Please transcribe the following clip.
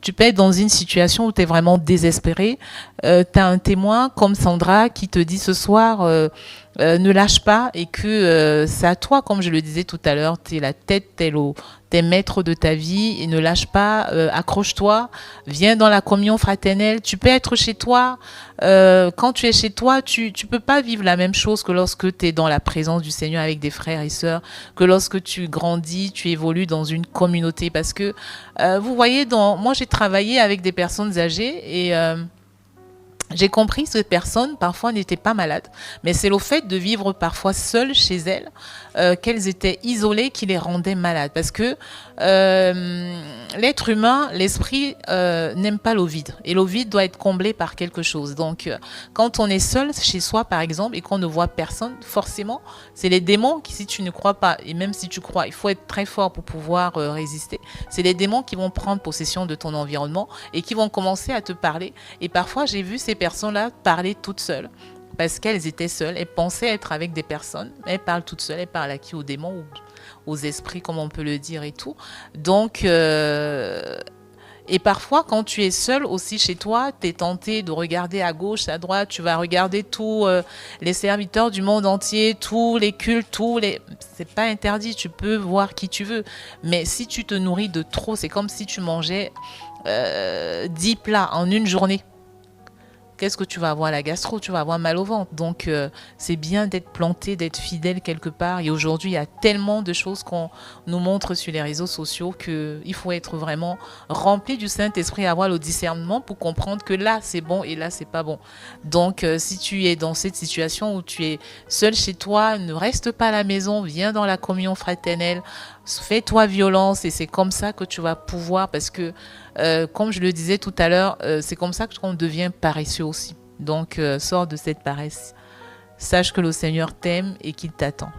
Tu peux être dans une situation où tu es vraiment désespéré. Tu as un témoin comme Sandra qui te dit ce soir, ne lâche pas et que c'est à toi, comme je le disais tout à l'heure, tu es la tête, t'es maître de ta vie et ne lâche pas, accroche-toi, viens dans la communion fraternelle. Tu peux être chez toi. Quand tu es chez toi, tu peux pas vivre la même chose que lorsque tu es dans la présence du Seigneur avec des frères et sœurs, que lorsque tu grandis, tu évolues dans une communauté. Parce que, vous voyez, moi j'ai travaillé avec des personnes âgées et j'ai compris que ces personnes, parfois, n'étaient pas malades. Mais c'est le fait de vivre parfois seules chez elles, qu'elles étaient isolées, qui les rendait malades. Parce que l'être humain, l'esprit, n'aime pas l'eau vide. Et l'eau vide doit être comblée par quelque chose. Donc, quand on est seul chez soi, par exemple, et qu'on ne voit personne, forcément, c'est les démons qui, si tu ne crois pas, et même si tu crois, il faut être très fort pour pouvoir résister, c'est les démons qui vont prendre possession de ton environnement et qui vont commencer à te parler. Et parfois, j'ai vu ces personnes-là parler toutes seules parce qu'elles étaient seules. Elles pensaient être avec des personnes, mais elles parlent toutes seules. Elles parlent à qui? Aux démons ou aux esprits, comme on peut le dire et tout. Donc, et parfois, quand tu es seul aussi chez toi, tu es tenté de regarder à gauche, à droite, tu vas regarder tous les serviteurs du monde entier, tous les cultes, c'est pas interdit, tu peux voir qui tu veux. Mais si tu te nourris de trop, c'est comme si tu mangeais 10 plats en une journée. Qu'est-ce que tu vas avoir? La gastro, tu vas avoir mal au ventre. Donc, c'est bien d'être planté, d'être fidèle quelque part. Et aujourd'hui, il y a tellement de choses qu'on nous montre sur les réseaux sociaux qu'il faut être vraiment rempli du Saint-Esprit, avoir le discernement pour comprendre que là, c'est bon et là, c'est pas bon. Donc, si tu es dans cette situation où tu es seul chez toi, ne reste pas à la maison, viens dans la communion fraternelle, fais-toi violence et c'est comme ça que tu vas pouvoir, parce que comme je le disais tout à l'heure, c'est comme ça qu'on devient paresseux aussi. Donc, sors de cette paresse. Sache que le Seigneur t'aime et qu'il t'attend.